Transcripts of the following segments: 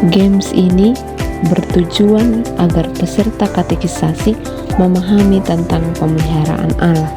Games ini bertujuan agar peserta katekisasi memahami tentang pemeliharaan Allah.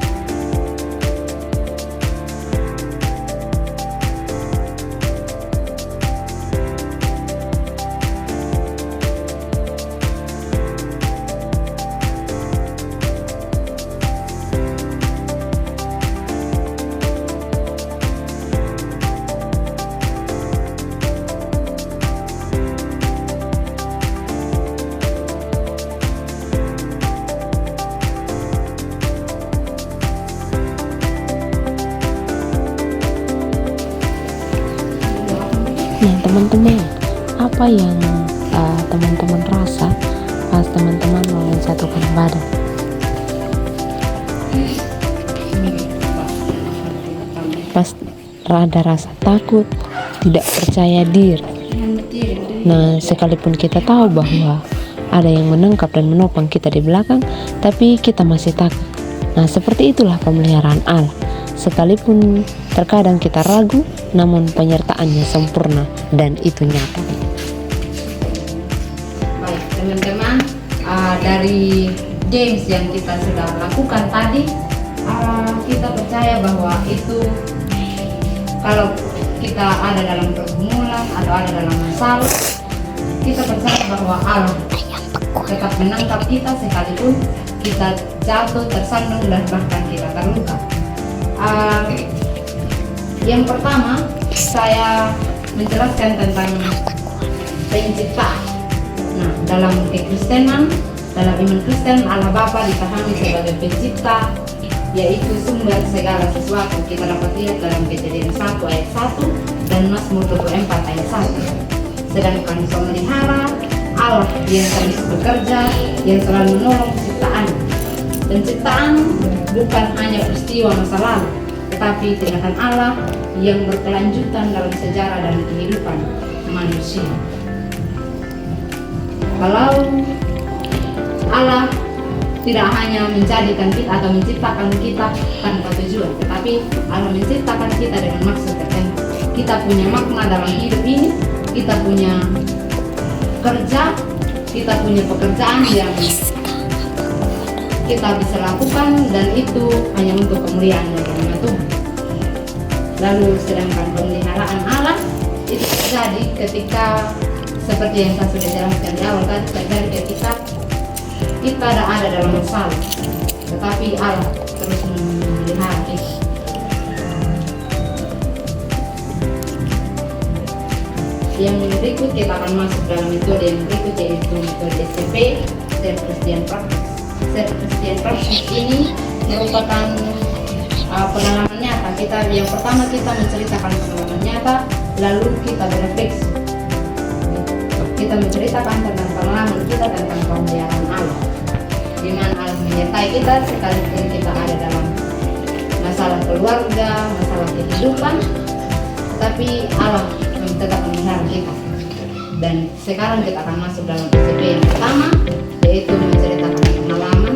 Nah teman-teman, apa yang teman-teman rasa pas teman-teman mensatukan badan? Pas ada rasa takut, tidak percaya diri. Nah sekalipun kita tahu bahwa ada yang menangkap dan menopang kita di belakang, tapi kita masih takut. Nah seperti itulah pemeliharaan Allah. Sekalipun terkadang kita ragu, namun penyertaannya sempurna dan itu nyata. Baik teman-teman, dari games yang kita sudah lakukan tadi, kita percaya bahwa itu kalau kita ada dalam pergumulan atau ada dalam masalah, kita percaya bahwa Allah tetap menangkap kita sekalipun kita jatuh, tersandung, dan bahkan kita terluka. Yang pertama, saya menjelaskan tentang penciptaan. Nah, dalam kekristenan, dalam iman Kristen, Allah Bapa dipahami sebagai pencipta, yaitu sumber segala sesuatu. Kita dapat lihat dalam Kejadian 1 ayat 1 dan Mazmur 24 ayat 1. Sedangkan pemelihara, Allah yang terus bekerja, yang selalu menolong ciptaan. Penciptaan bukan hanya peristiwa masa lalu, tetapi tindakan Allah yang berkelanjutan dalam sejarah dan kehidupan manusia. Kalau Allah tidak hanya menjadikan kita atau menciptakan kita tanpa tujuan, tetapi Allah menciptakan kita dengan maksud tertentu. Kita punya makna dalam hidup ini, kita punya kerja, kita punya pekerjaan yang kita bisa lakukan, dan itu hanya untuk kemuliaan dari nama Tuhan. Lalu sedangkan pemeliharaan Allah itu terjadi ketika, seperti yang saya sudah jelaskan di awal tadi, terjadi ketika kita ada dalam masalah, tetapi Allah terus memelihara kita. Yang berikut kita akan masuk dalam metode yang berikut, yaitu metode SCP, Self Christian Practice. Self Christian Practice ini merupakan pengalaman nyata. Yang pertama kita menceritakan pengalaman nyata, lalu kita berefleksi. Kita menceritakan tentang pengalaman kita tentang pemeliharaan Allah, di mana Allah menyertai kita sekalipun kita ada dalam masalah keluarga, masalah kehidupan, tetapi Allah tetap memelihara kita. Dan sekarang kita akan masuk dalam SCP yang pertama, yaitu menceritakan pengalaman.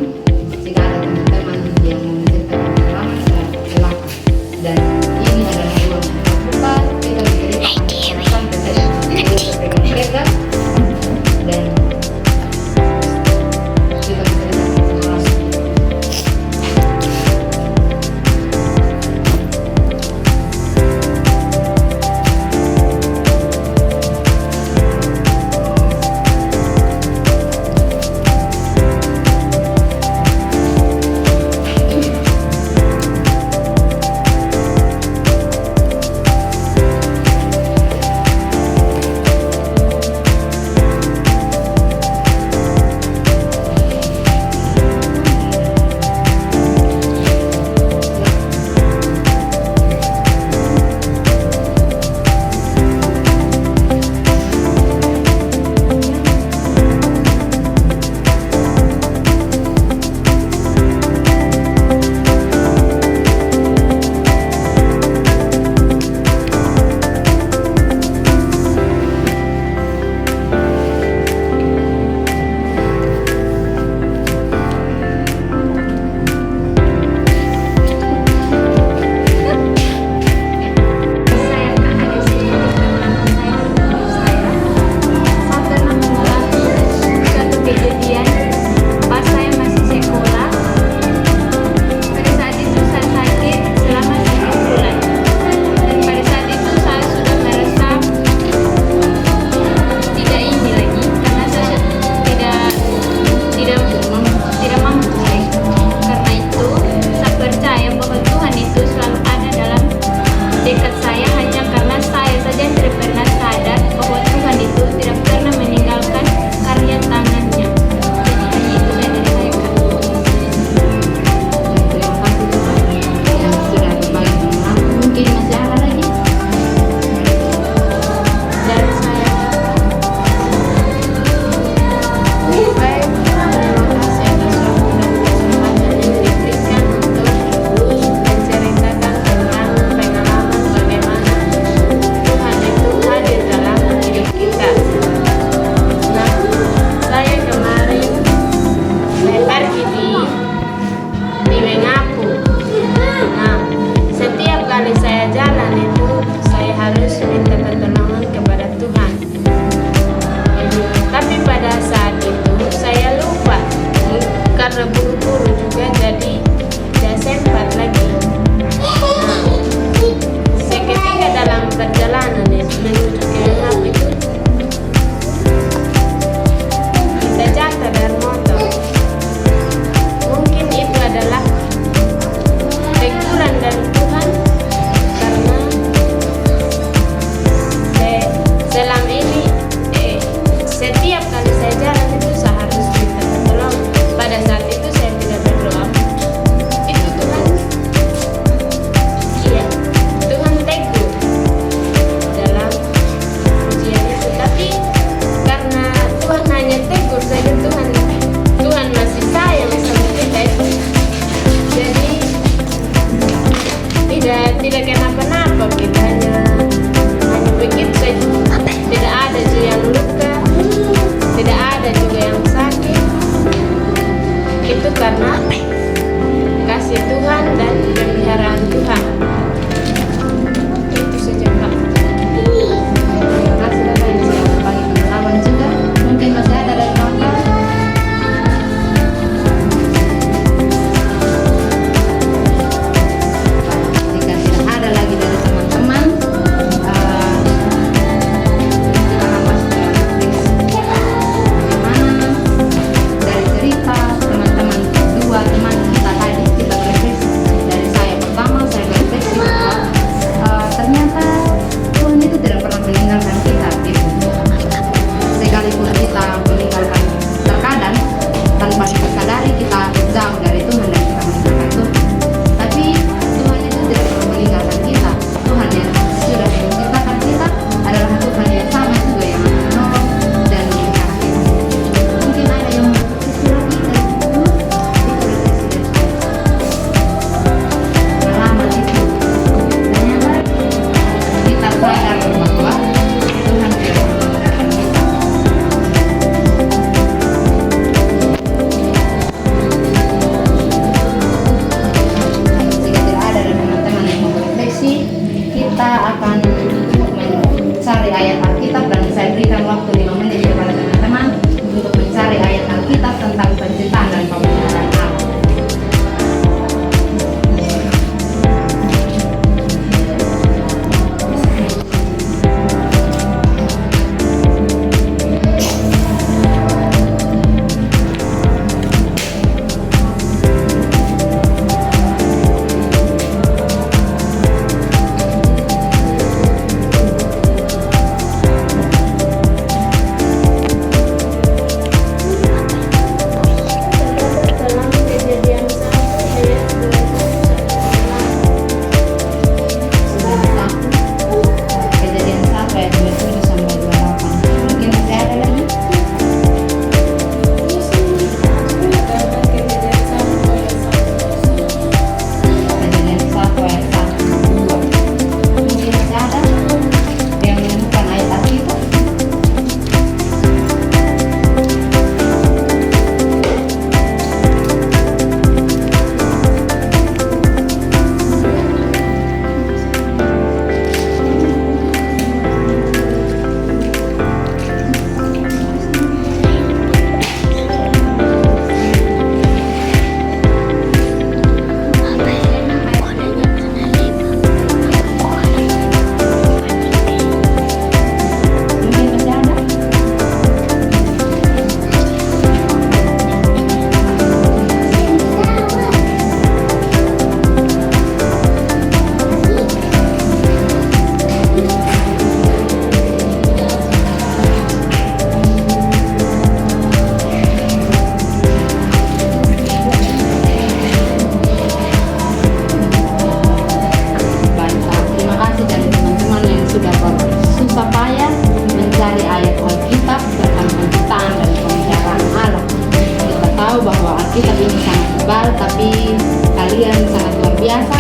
Jika ada teman-teman yang menceritakan pengalaman, silakan. Dan ini adalah ruang terbuka, kita menceritakan tentang mereka, dan kita menceritakan pengalaman.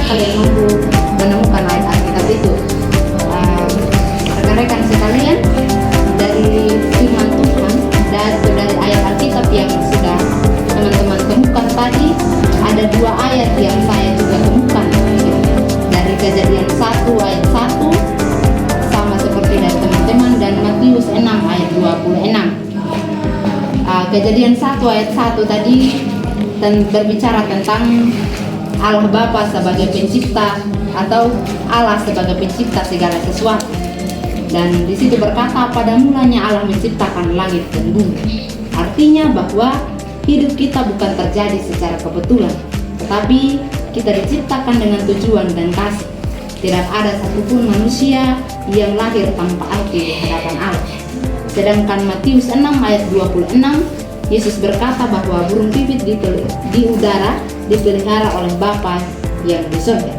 kalian mampu menemukan ayat Alkitab itu. Rekan-rekan sekalian, dari firman Tuhan dari ayat Alkitab yang sudah teman-teman temukan tadi, ada 2 ayat yang saya juga temukan dari Kejadian 1 ayat 1 sama seperti dari teman-teman, dan Matius 6 ayat 26. Kejadian 1 ayat 1 tadi berbicara tentang Allah Bapa sebagai pencipta atau Allah sebagai pencipta segala sesuatu. Dan di situ berkata, pada mulanya Allah menciptakan langit dan bumi. Artinya bahwa hidup kita bukan terjadi secara kebetulan, tetapi kita diciptakan dengan tujuan dan kasih. Tidak ada satupun manusia yang lahir tanpa arti di hadapan Allah. Sedangkan Matius 6 ayat 26, Yesus berkata bahwa burung pipit di udara dipelihara oleh Bapa yang di surga.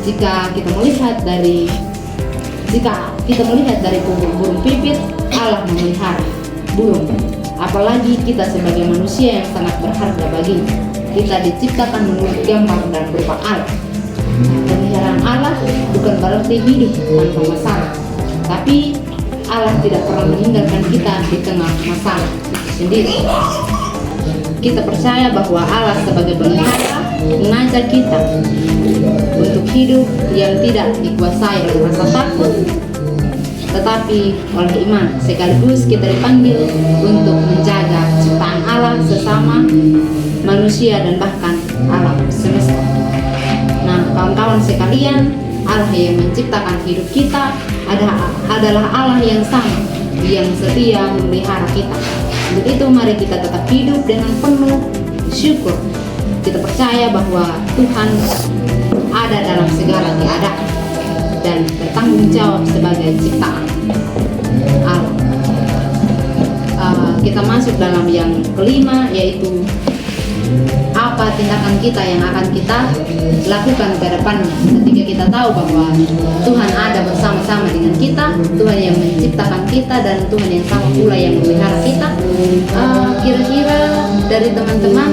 Jika kita melihat dari burung pipit, Allah memelihara burung. Apalagi kita sebagai manusia yang sangat berharga baginya. Kita diciptakan menurut gambar dan berupa Allah. Pemeliharaan Allah bukan berarti hidup tanpa masalah, tapi Allah tidak pernah meninggalkan kita di tengah masalah itu sendiri. Kita percaya bahwa Allah sebagai pelihara mengajak kita untuk hidup yang tidak dikuasai oleh rasa takut, tetapi oleh iman. Sekaligus kita dipanggil untuk menjaga ciptaan Allah, sesama manusia, dan bahkan alam semesta. Nah, kawan-kawan sekalian, Allah yang menciptakan hidup kita adalah Allah yang sama, yang setia memelihara kita. Untuk itu mari kita tetap hidup dengan penuh syukur. Kita percaya bahwa Tuhan ada dalam segala keadaan dan bertanggung jawab sebagai ciptaan Allah. Kita masuk dalam yang kelima, yaitu apa tindakan kita yang akan kita lakukan ke depannya ketika kita tahu bahwa Tuhan ada bersama-sama dengan kita, Tuhan yang menciptakan kita, dan Tuhan yang sama pula yang memelihara kita. Kira-kira dari teman-teman,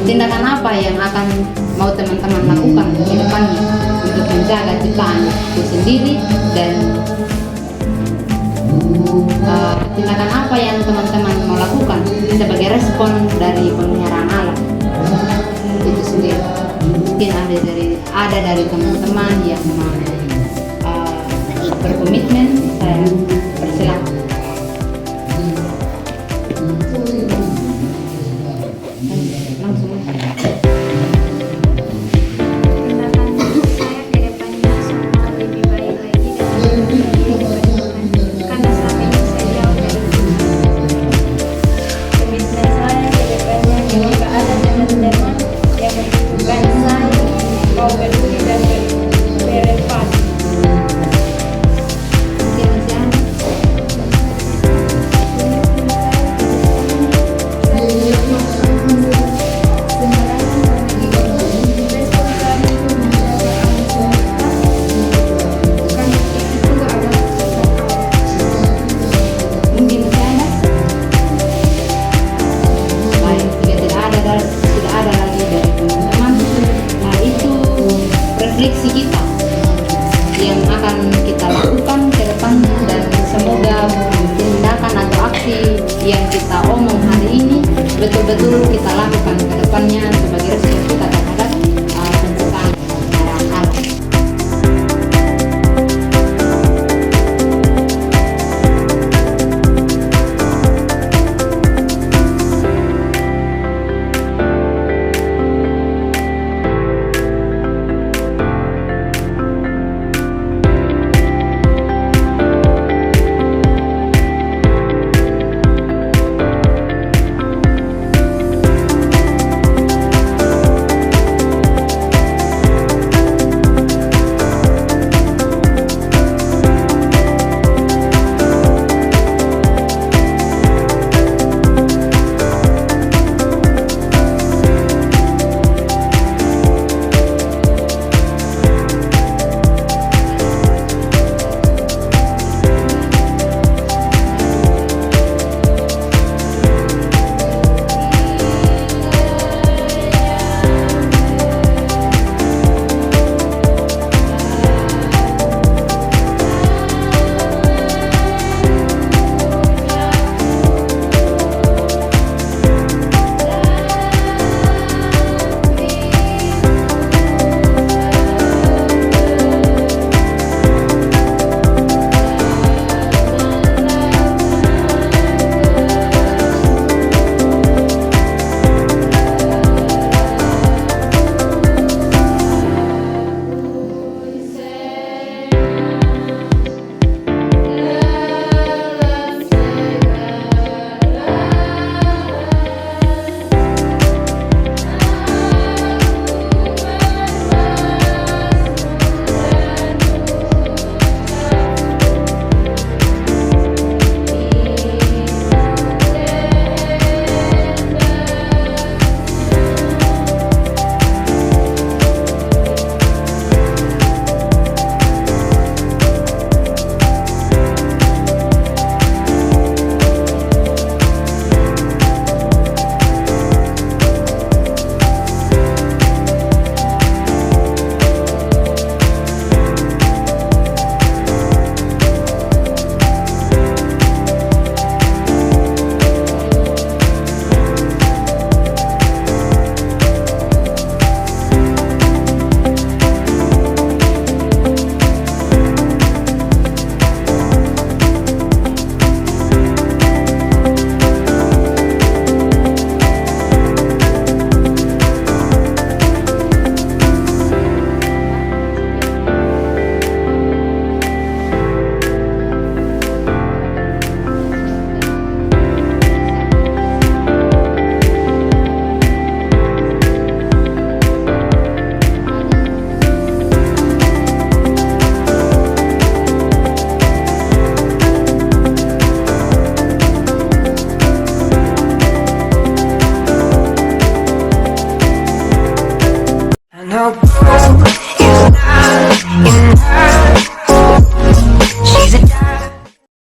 tindakan apa yang akan mau teman-teman lakukan ke depannya untuk menjaga ciptaan itu sendiri, dan tindakan apa yang teman-teman mau lakukan sebagai respon dari pemeliharaan Allah itu sendiri. Mungkin ada dari teman-teman yang berkomitmen, saya persilakan. Langsung. Yang membutuhkan saya mau peduli dan